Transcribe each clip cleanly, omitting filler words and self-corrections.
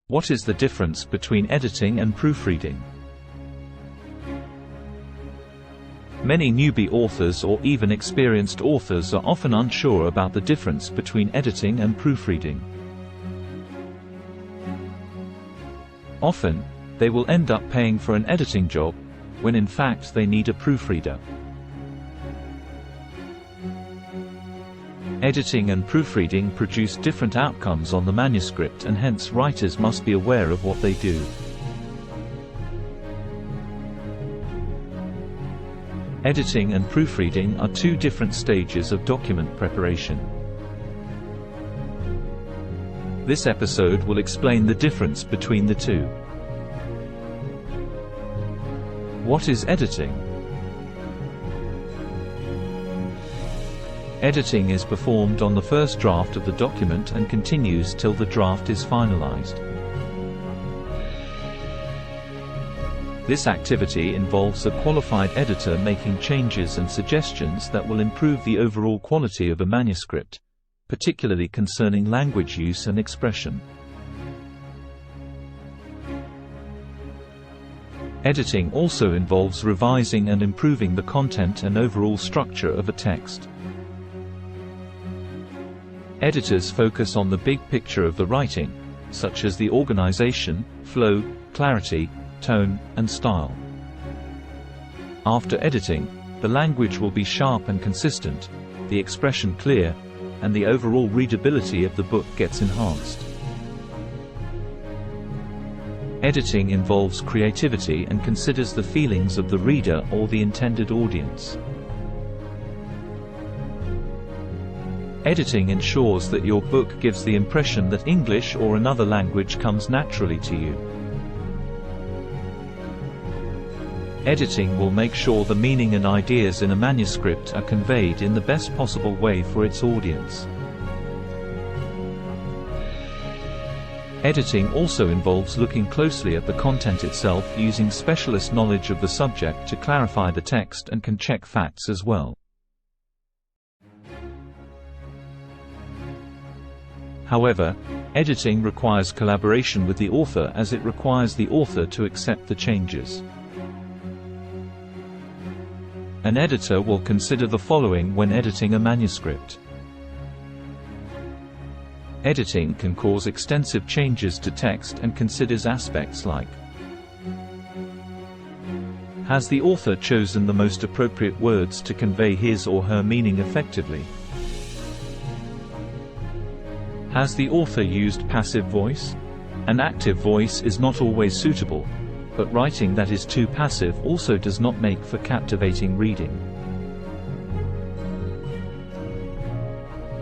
What is the difference between editing and proofreading? Many newbie authors or even experienced authors are often unsure about the difference between editing and proofreading. Often, they will end up paying for an editing job, when in fact they need a proofreader. Editing and proofreading produce different outcomes on the manuscript, and hence writers must be aware of what they do. Editing and proofreading are two different stages of document preparation. This episode will explain the difference between the two. What is editing? Editing is performed on the first draft of the document and continues till the draft is finalized. This activity involves a qualified editor making changes and suggestions that will improve the overall quality of a manuscript, particularly concerning language use and expression. Editing also involves revising and improving the content and overall structure of a text. Editors focus on the big picture of the writing, such as the organization, flow, clarity, tone, and style. After editing, the language will be sharp and consistent, the expression clear, and the overall readability of the book gets enhanced. Editing involves creativity and considers the feelings of the reader or the intended audience. Editing ensures that your book gives the impression that English or another language comes naturally to you. Editing will make sure the meaning and ideas in a manuscript are conveyed in the best possible way for its audience. Editing also involves looking closely at the content itself, using specialist knowledge of the subject to clarify the text, and can check facts as well. However, editing requires collaboration with the author, as it requires the author to accept the changes. An editor will consider the following when editing a manuscript. Editing can cause extensive changes to text and considers aspects like: has the author chosen the most appropriate words to convey his or her meaning effectively? Has the author used passive voice? An active voice is not always suitable, but writing that is too passive also does not make for captivating reading.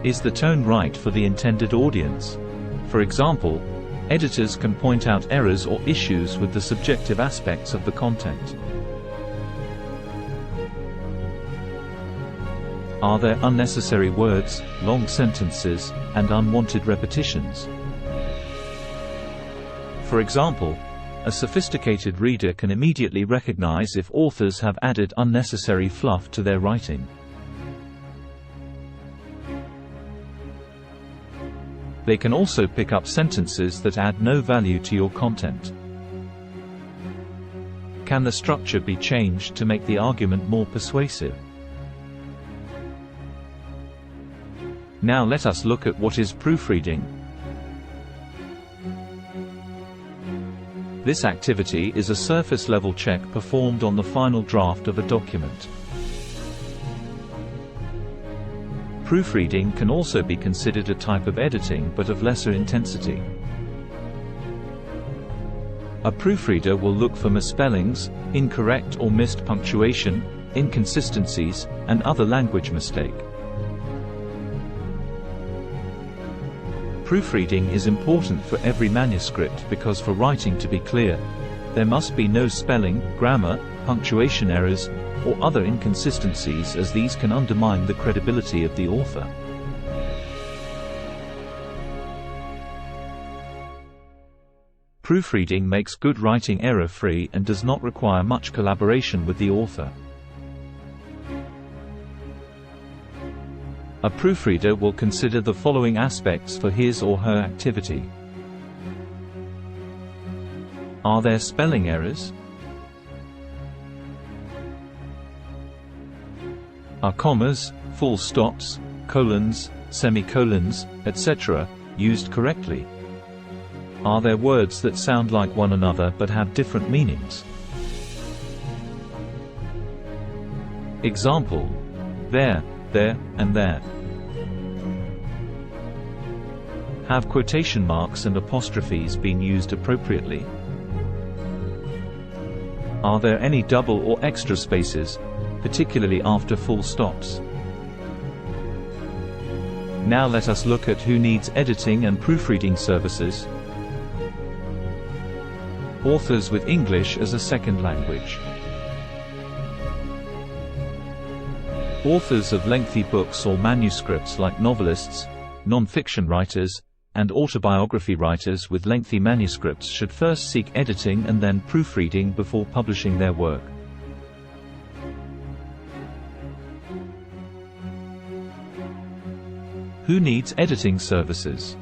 Is the tone right for the intended audience? For example, editors can point out errors or issues with the subjective aspects of the content. Are there unnecessary words, long sentences, and unwanted repetitions? For example, a sophisticated reader can immediately recognize if authors have added unnecessary fluff to their writing. They can also pick up sentences that add no value to your content. Can the structure be changed to make the argument more persuasive? Now let us look at what is proofreading. This activity is a surface-level check performed on the final draft of a document. Proofreading can also be considered a type of editing, but of lesser intensity. A proofreader will look for misspellings, incorrect or missed punctuation, inconsistencies, and other language mistake. Proofreading is important for every manuscript because for writing to be clear, there must be no spelling, grammar, punctuation errors, or other inconsistencies, as these can undermine the credibility of the author. Proofreading makes good writing error-free and does not require much collaboration with the author. A proofreader will consider the following aspects for his or her activity. Are there spelling errors? Are commas, full stops, colons, semicolons, etc., used correctly? Are there words that sound like one another but have different meanings? Example: there, and there. Have quotation marks and apostrophes been used appropriately? Are there any double or extra spaces, particularly after full stops? Now let us look at who needs editing and proofreading services. Authors with English as a second language. Authors of lengthy books or manuscripts like novelists, non-fiction writers, and autobiography writers with lengthy manuscripts should first seek editing and then proofreading before publishing their work. Who needs editing services?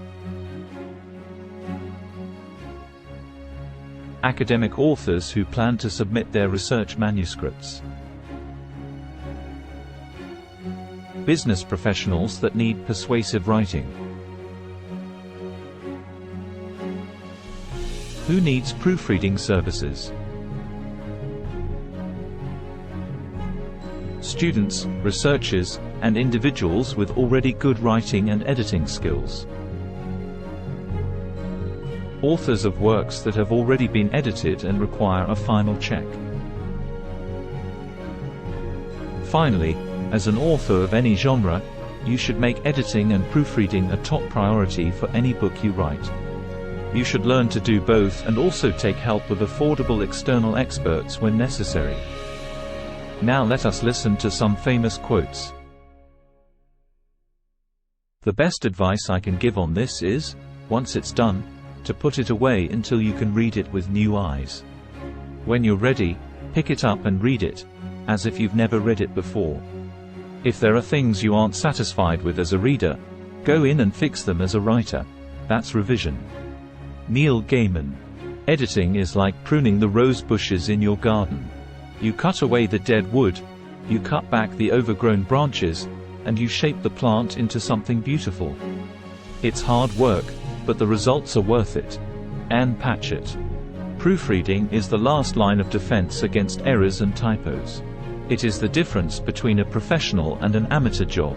Academic authors who plan to submit their research manuscripts. Business professionals that need persuasive writing. Who needs proofreading services? Students, researchers, and individuals with already good writing and editing skills. Authors of works that have already been edited and require a final check. Finally, as an author of any genre, you should make editing and proofreading a top priority for any book you write. You should learn to do both and also take help of affordable external experts when necessary. Now let us listen to some famous quotes. The best advice I can give on this is, once it's done, to put it away until you can read it with new eyes. When you're ready, pick it up and read it, as if you've never read it before. If there are things you aren't satisfied with as a reader, go in and fix them as a writer. That's revision. Neil Gaiman. Editing is like pruning the rose bushes in your garden. You cut away the dead wood, you cut back the overgrown branches, and you shape the plant into something beautiful. It's hard work, but the results are worth it. Anne Patchett. Proofreading is the last line of defense against errors and typos. It is the difference between a professional and an amateur job.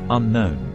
Unknown.